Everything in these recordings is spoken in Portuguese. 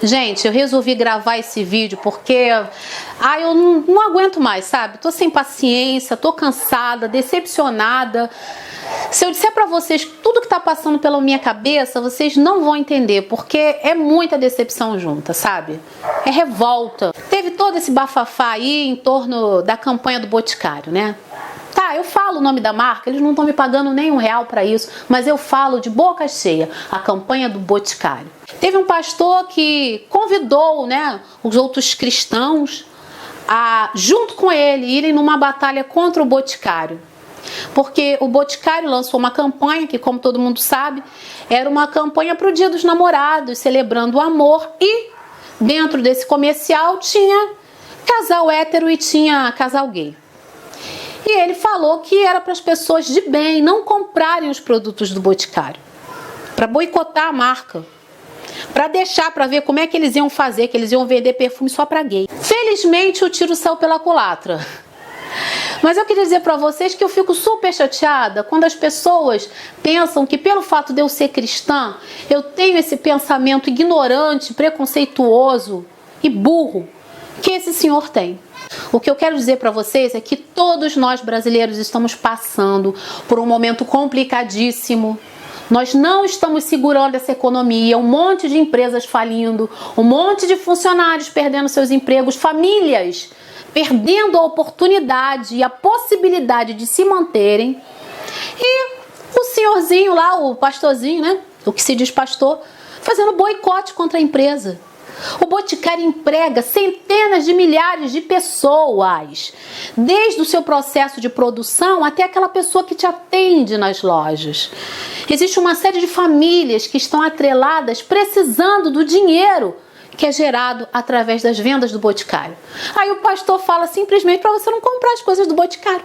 Gente, eu resolvi gravar esse vídeo porque eu não aguento mais, sabe? Tô sem paciência, tô cansada, decepcionada. Se eu disser pra vocês tudo que tá passando pela minha cabeça, vocês não vão entender, porque é muita decepção junta, sabe? É revolta. Teve todo esse bafafá aí em torno da campanha do Boticário, né? Tá, eu falo o nome da marca, eles não estão me pagando nem R$1 pra isso, mas eu falo de boca cheia, a campanha do Boticário. Teve um pastor que convidou, né, os outros cristãos a, junto com ele, irem numa batalha contra o Boticário. Porque o Boticário lançou uma campanha que, como todo mundo sabe, era uma campanha para o Dia dos Namorados, celebrando o amor, e dentro desse comercial tinha casal hétero e tinha casal gay. E ele falou que era para as pessoas de bem não comprarem os produtos do Boticário, para boicotar a marca, para deixar para ver como é que eles iam fazer, que eles iam vender perfume só para gay. Felizmente o tiro saiu pela culatra. Mas eu queria dizer para vocês que eu fico super chateada quando as pessoas pensam que pelo fato de eu ser cristã, eu tenho esse pensamento ignorante, preconceituoso e burro que esse senhor tem. O que eu quero dizer para vocês é que todos nós brasileiros estamos passando por um momento complicadíssimo. Nós não estamos segurando essa economia, um monte de empresas falindo, um monte de funcionários perdendo seus empregos, famílias perdendo a oportunidade e a possibilidade de se manterem. E o senhorzinho lá, o pastorzinho, né, o que se diz pastor, fazendo boicote contra a empresa. O Boticário emprega centenas de milhares de pessoas, desde o seu processo de produção até aquela pessoa que te atende nas lojas. Existe uma série de famílias que estão atreladas, precisando do dinheiro que é gerado através das vendas do Boticário. Aí o pastor fala simplesmente para você não comprar as coisas do Boticário,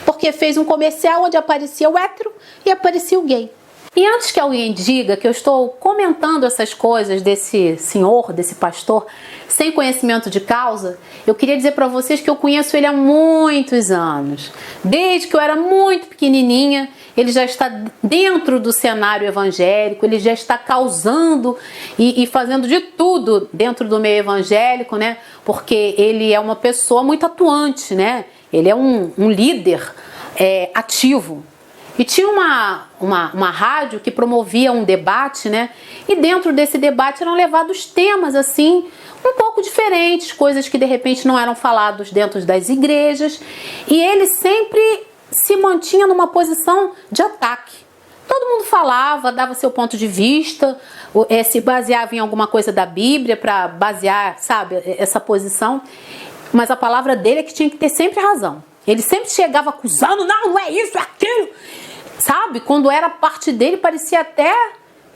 porque fez um comercial onde aparecia o hétero e aparecia o gay. E antes que alguém diga que eu estou comentando essas coisas desse senhor, desse pastor, sem conhecimento de causa, eu queria dizer para vocês que eu conheço ele há muitos anos. Desde que eu era muito pequenininha, ele já está dentro do cenário evangélico, ele já está causando e fazendo de tudo dentro do meio evangélico, né? Porque ele é uma pessoa muito atuante, né? Ele é um líder ativo. E tinha uma rádio que promovia um debate, né? E dentro desse debate eram levados temas assim, um pouco diferentes, coisas que de repente não eram falados dentro das igrejas. E ele sempre se mantinha numa posição de ataque. Todo mundo falava, dava seu ponto de vista, se baseava em alguma coisa da Bíblia para basear, sabe, essa posição. Mas a palavra dele é que tinha que ter sempre razão. Ele sempre chegava acusando, não é isso, é aquilo. Sabe, quando era parte dele, parecia até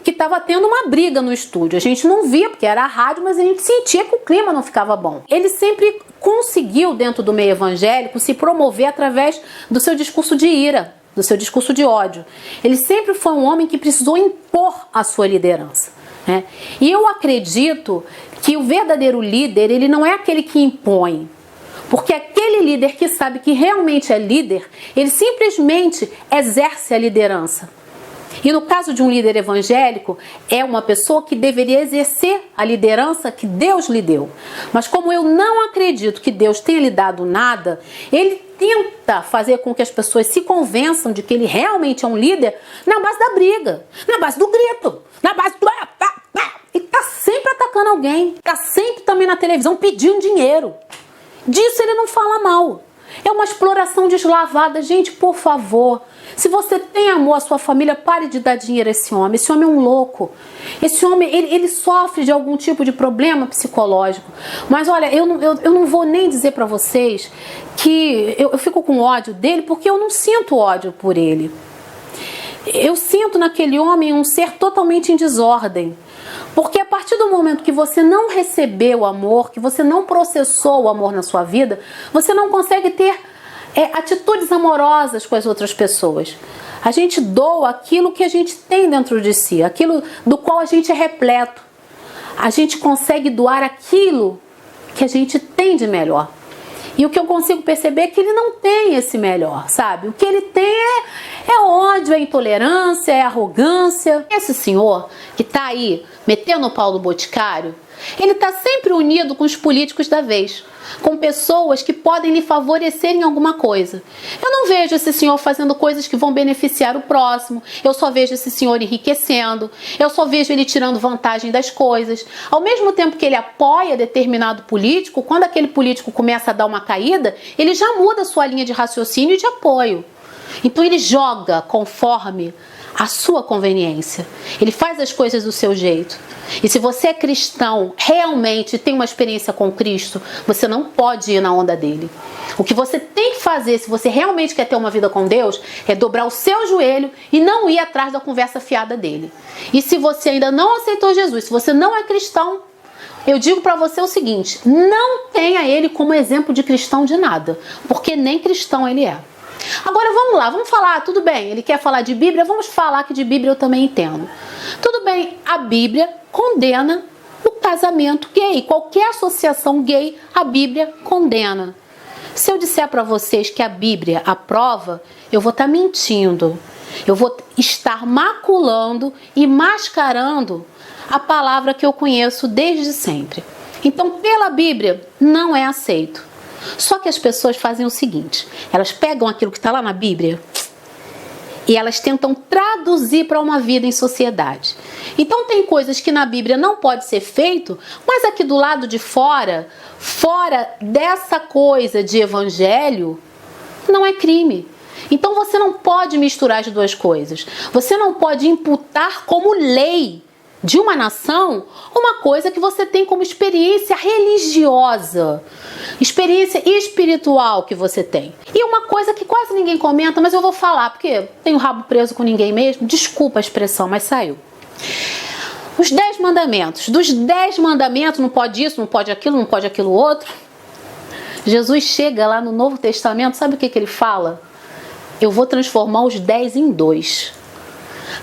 que estava tendo uma briga no estúdio. A gente não via, porque era a rádio, mas a gente sentia que o clima não ficava bom. Ele sempre conseguiu, dentro do meio evangélico, se promover através do seu discurso de ira, do seu discurso de ódio. Ele sempre foi um homem que precisou impor a sua liderança, né? E eu acredito que o verdadeiro líder, ele não é aquele que impõe. Porque aquele líder que sabe que realmente é líder, ele simplesmente exerce a liderança. E no caso de um líder evangélico, é uma pessoa que deveria exercer a liderança que Deus lhe deu. Mas como eu não acredito que Deus tenha lhe dado nada, ele tenta fazer com que as pessoas se convençam de que ele realmente é um líder na base da briga, na base do grito, na base do... E tá sempre atacando alguém, tá sempre também na televisão pedindo dinheiro. Disso ele não fala mal. É uma exploração deslavada. Gente, por favor, se você tem amor à sua família, pare de dar dinheiro a esse homem. Esse homem é um louco. Esse homem, ele sofre de algum tipo de problema psicológico. Mas olha, eu não vou nem dizer pra vocês que eu fico com ódio dele, porque eu não sinto ódio por ele. Eu sinto naquele homem um ser totalmente em desordem. Porque a partir do momento que você não recebeu o amor, que você não processou o amor na sua vida, você não consegue ter atitudes amorosas com as outras pessoas. A gente doa aquilo que a gente tem dentro de si, aquilo do qual a gente é repleto. A gente consegue doar aquilo que a gente tem de melhor. E o que eu consigo perceber é que ele não tem esse melhor, sabe? O que ele tem É ódio, é intolerância, é arrogância. Esse senhor que está aí metendo o pau no Boticário, ele está sempre unido com os políticos da vez, com pessoas que podem lhe favorecer em alguma coisa. Eu não vejo esse senhor fazendo coisas que vão beneficiar o próximo, eu só vejo esse senhor enriquecendo, eu só vejo ele tirando vantagem das coisas. Ao mesmo tempo que ele apoia determinado político, quando aquele político começa a dar uma caída, ele já muda a sua linha de raciocínio e de apoio. Então ele joga conforme a sua conveniência. Ele faz as coisas do seu jeito. E se você é cristão, realmente tem uma experiência com Cristo, você não pode ir na onda dele. O que você tem que fazer, se você realmente quer ter uma vida com Deus, é dobrar o seu joelho e não ir atrás da conversa fiada dele. E se você ainda não aceitou Jesus, se você não é cristão, eu digo para você o seguinte: não tenha ele como exemplo de cristão de nada, porque nem cristão ele é. Agora vamos lá, vamos falar, tudo bem, ele quer falar de Bíblia, vamos falar que de Bíblia eu também entendo. Tudo bem, a Bíblia condena o casamento gay, qualquer associação gay, a Bíblia condena. Se eu disser para vocês que a Bíblia aprova, eu vou estar mentindo, eu vou estar maculando e mascarando a palavra que eu conheço desde sempre. Então, pela Bíblia, não é aceito. Só que as pessoas fazem o seguinte: elas pegam aquilo que está lá na Bíblia e elas tentam traduzir para uma vida em sociedade. Então tem coisas que na Bíblia não pode ser feito, mas aqui do lado de fora, fora dessa coisa de evangelho, não é crime. Então você não pode misturar as duas coisas. Você não pode imputar como lei de uma nação uma coisa que você tem como experiência religiosa, experiência espiritual que você tem. E uma coisa que quase ninguém comenta, mas eu vou falar, porque tenho o rabo preso com ninguém mesmo, desculpa a expressão, mas saiu. Os 10 mandamentos. Dos 10 mandamentos, não pode isso, não pode aquilo outro. Jesus chega lá no Novo Testamento, sabe o que ele fala? Eu vou transformar os 10 em 2.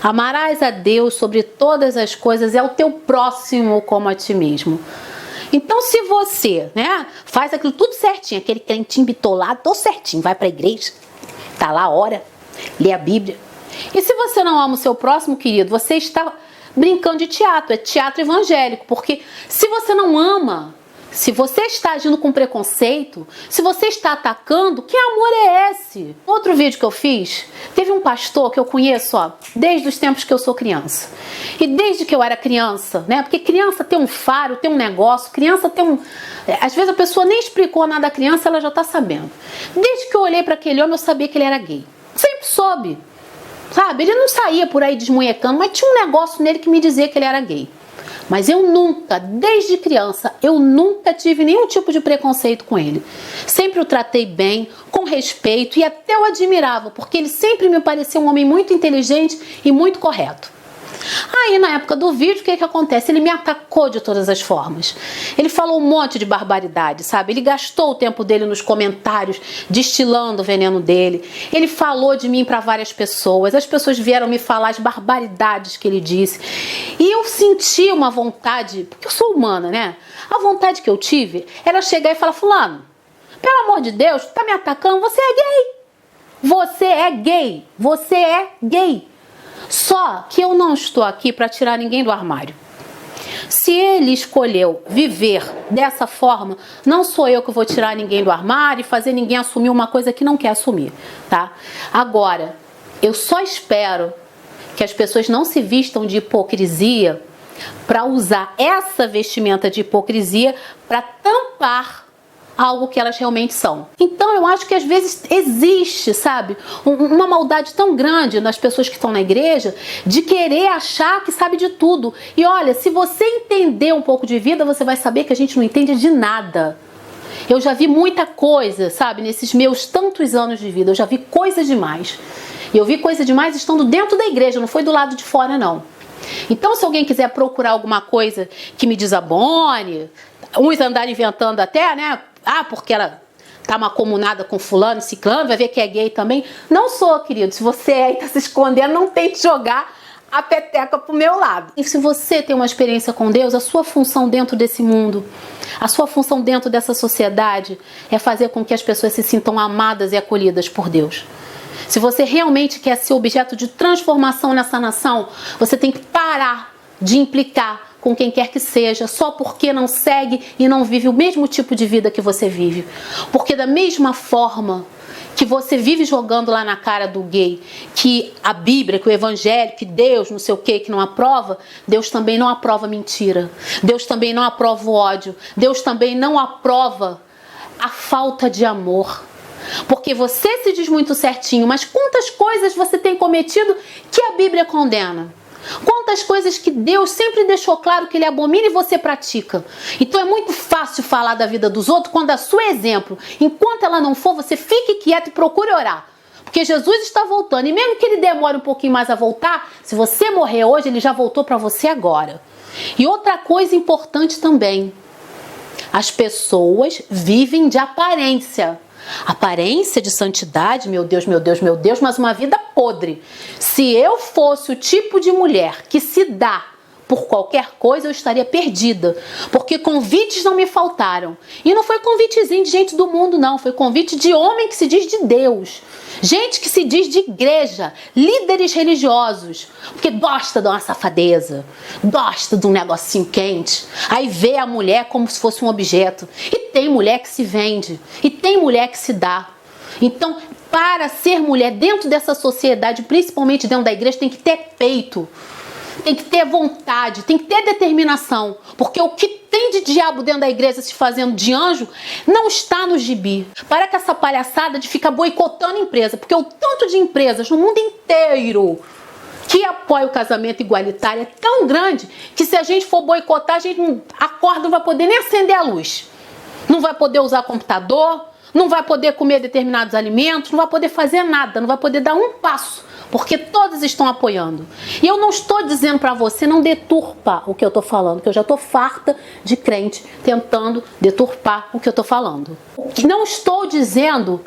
Amarás a Deus sobre todas as coisas e ao teu próximo como a ti mesmo. Então, se você, faz aquilo tudo certinho, aquele crentinho bitolado, todo certinho, vai para a igreja, tá lá, ora, lê a Bíblia. E se você não ama o seu próximo, querido, você está brincando de teatro, é teatro evangélico, porque se você não ama, se você está agindo com preconceito, se você está atacando, que amor é esse? Outro vídeo que eu fiz, teve um pastor que eu conheço, desde os tempos que eu sou criança. E desde que eu era criança, porque criança tem um faro, tem um negócio, criança tem um... Às vezes a pessoa nem explicou nada à criança, ela já está sabendo. Desde que eu olhei para aquele homem, eu sabia que ele era gay. Sempre soube, sabe? Ele não saía por aí desmunhecando, mas tinha um negócio nele que me dizia que ele era gay. Mas eu nunca, desde criança, eu nunca tive nenhum tipo de preconceito com ele. Sempre o tratei bem, com respeito e até o admirava, porque ele sempre me parecia um homem muito inteligente e muito correto. Aí, na época do vídeo, o que acontece? Ele me atacou de todas as formas. Ele falou um monte de barbaridade, sabe? Ele gastou o tempo dele nos comentários, destilando o veneno dele. Ele falou de mim para várias pessoas. As pessoas vieram me falar as barbaridades que ele disse. E eu senti uma vontade, porque eu sou humana, A vontade que eu tive era chegar e falar: fulano, pelo amor de Deus, tu tá me atacando, você é gay. Você é gay. Você é gay. Só que eu não estou aqui para tirar ninguém do armário. Se ele escolheu viver dessa forma, não sou eu que vou tirar ninguém do armário e fazer ninguém assumir uma coisa que não quer assumir, tá? Agora, eu só espero que as pessoas não se vistam de hipocrisia para usar essa vestimenta de hipocrisia para tampar algo que elas realmente são. Então eu acho que às vezes existe, sabe, uma maldade tão grande nas pessoas que estão na igreja de querer achar que sabe de tudo. E olha, se você entender um pouco de vida, você vai saber que a gente não entende de nada. Eu já vi muita coisa, sabe, nesses meus tantos anos de vida, eu já vi coisa demais. E eu vi coisa demais estando dentro da igreja, não foi do lado de fora, não. Então, se alguém quiser procurar alguma coisa que me desabone, uns andarem inventando até, porque ela tá macomunada com fulano, ciclano, vai ver que é gay também. Não sou, querido. Se você aí tá se escondendo, não tente jogar a peteca pro meu lado. E se você tem uma experiência com Deus, a sua função dentro desse mundo, a sua função dentro dessa sociedade é fazer com que as pessoas se sintam amadas e acolhidas por Deus. Se você realmente quer ser objeto de transformação nessa nação, você tem que parar de implicar com quem quer que seja, só porque não segue e não vive o mesmo tipo de vida que você vive. Porque da mesma forma que você vive jogando lá na cara do gay, que a Bíblia, que o Evangelho, que Deus, não sei o que não aprova, Deus também não aprova mentira. Deus também não aprova o ódio. Deus também não aprova a falta de amor. Porque você se diz muito certinho, mas quantas coisas você tem cometido que a Bíblia condena? Quantas coisas que Deus sempre deixou claro que Ele abomina e você pratica. Então é muito fácil falar da vida dos outros quando a sua exemplo, enquanto ela não for, você fique quieto e procure orar. Porque Jesus está voltando e mesmo que Ele demore um pouquinho mais a voltar, se você morrer hoje, Ele já voltou para você agora. E outra coisa importante também, as pessoas vivem de aparência. Aparência de santidade, meu Deus, meu Deus, meu Deus, mas uma vida podre. Se eu fosse o tipo de mulher que se dá por qualquer coisa, eu estaria perdida. Porque convites não me faltaram. E não foi convitezinho de gente do mundo, não. Foi convite de homem que se diz de Deus. Gente que se diz de igreja. Líderes religiosos. Porque gosta de uma safadeza. Gosta de um negocinho quente. Aí vê a mulher como se fosse um objeto. E tem mulher que se vende. E tem mulher que se dá. Então, para ser mulher dentro dessa sociedade, principalmente dentro da igreja, tem que ter peito. Tem que ter vontade, tem que ter determinação. Porque o que tem de diabo dentro da igreja se fazendo de anjo não está no gibi. Para com essa palhaçada de ficar boicotando empresa. Porque o tanto de empresas no mundo inteiro que apoia o casamento igualitário é tão grande que se a gente for boicotar, a gente acorda, não vai poder nem acender a luz. Não vai poder usar computador, não vai poder comer determinados alimentos, não vai poder fazer nada, não vai poder dar um passo. Porque todos estão apoiando. E eu não estou dizendo para você não deturpar o que eu estou falando, que eu já estou farta de crente tentando deturpar o que eu estou falando. Não estou dizendo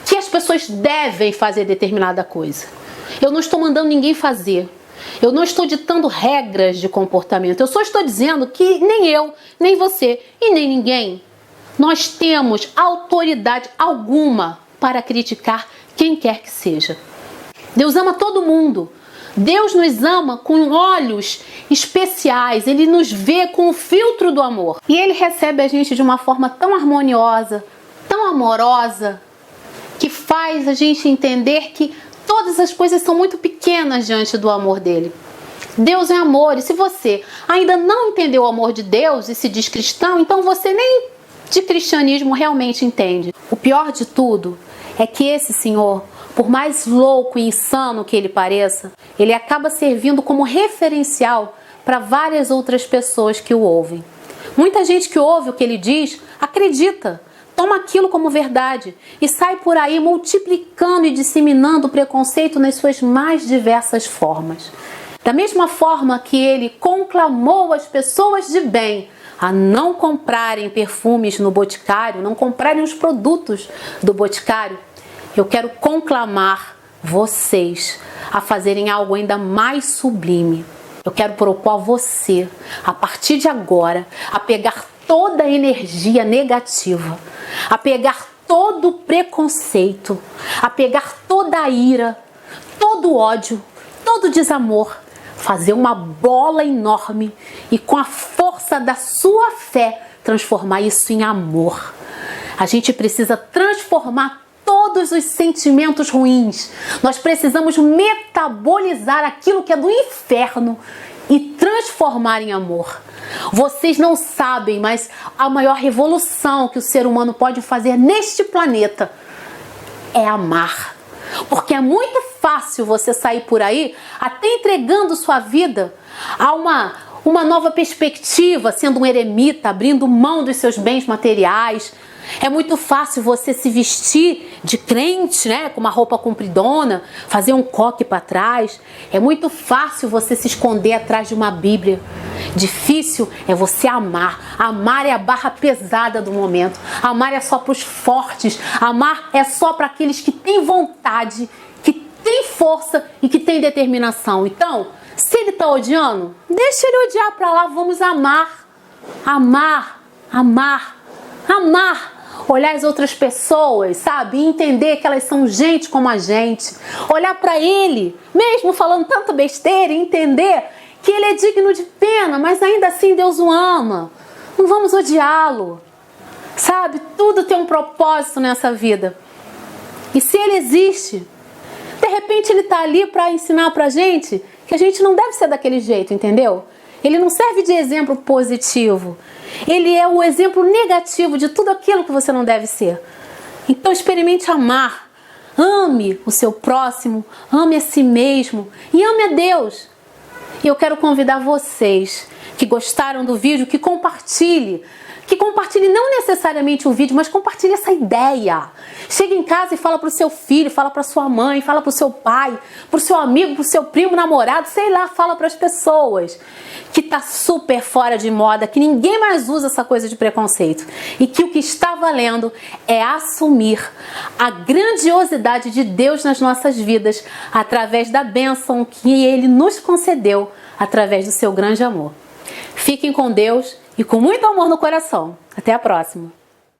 que as pessoas devem fazer determinada coisa. Eu não estou mandando ninguém fazer. Eu não estou ditando regras de comportamento. Eu só estou dizendo que nem eu, nem você e nem ninguém, nós temos autoridade alguma para criticar quem quer que seja. Deus ama todo mundo. Deus nos ama com olhos especiais. Ele nos vê com o filtro do amor. E Ele recebe a gente de uma forma tão harmoniosa, tão amorosa, que faz a gente entender que todas as coisas são muito pequenas diante do amor dele. Deus é amor. E se você ainda não entendeu o amor de Deus e se diz cristão, então você nem de cristianismo realmente entende. O pior de tudo é que esse Senhor, por mais louco e insano que ele pareça, ele acaba servindo como referencial para várias outras pessoas que o ouvem. Muita gente que ouve o que ele diz, acredita, toma aquilo como verdade e sai por aí multiplicando e disseminando o preconceito nas suas mais diversas formas. Da mesma forma que ele conclamou as pessoas de bem a não comprarem perfumes no Boticário, não comprarem os produtos do Boticário, eu quero conclamar vocês a fazerem algo ainda mais sublime. Eu quero propor a você, a partir de agora, a pegar toda a energia negativa, a pegar todo o preconceito, a pegar toda a ira, todo o ódio, todo o desamor, fazer uma bola enorme e com a força da sua fé transformar isso em amor. A gente precisa transformar todos os sentimentos ruins. Nós precisamos metabolizar aquilo que é do inferno e transformar em amor. Vocês não sabem, mas a maior revolução que o ser humano pode fazer neste planeta é amar. Porque é muito fácil você sair por aí até entregando sua vida a uma nova perspectiva, sendo um eremita, abrindo mão dos seus bens materiais. É muito fácil você se vestir de crente, né, com uma roupa compridona, fazer um coque para trás. É muito fácil você se esconder atrás de uma Bíblia. Difícil é você amar. Amar é a barra pesada do momento. Amar é só para os fortes. Amar é só para aqueles que têm vontade, que têm força e que têm determinação. Então, se ele está odiando, deixa ele odiar para lá. Vamos amar. Amar, amar, amar. olhar as outras pessoas, sabe? E entender que elas são gente como a gente. Olhar para Ele, mesmo falando tanta besteira, e entender que Ele é digno de pena, mas ainda assim Deus o ama. Não vamos odiá-lo, sabe? Tudo tem um propósito nessa vida. E se Ele existe, de repente Ele está ali para ensinar pra gente que a gente não deve ser daquele jeito, entendeu? Ele não serve de exemplo positivo. Ele é o exemplo negativo de tudo aquilo que você não deve ser. Então experimente amar. Ame o seu próximo, ame a si mesmo e ame a Deus. E eu quero convidar vocês que gostaram do vídeo, que compartilhe não necessariamente o vídeo, mas compartilhe essa ideia. Chega em casa e fala para o seu filho, fala para sua mãe, fala para o seu pai, para o seu amigo, para o seu primo, namorado, sei lá, fala para as pessoas que está super fora de moda, que ninguém mais usa essa coisa de preconceito e que o que está valendo é assumir a grandiosidade de Deus nas nossas vidas através da bênção que Ele nos concedeu através do seu grande amor. Fiquem com Deus e com muito amor no coração. Até a próxima!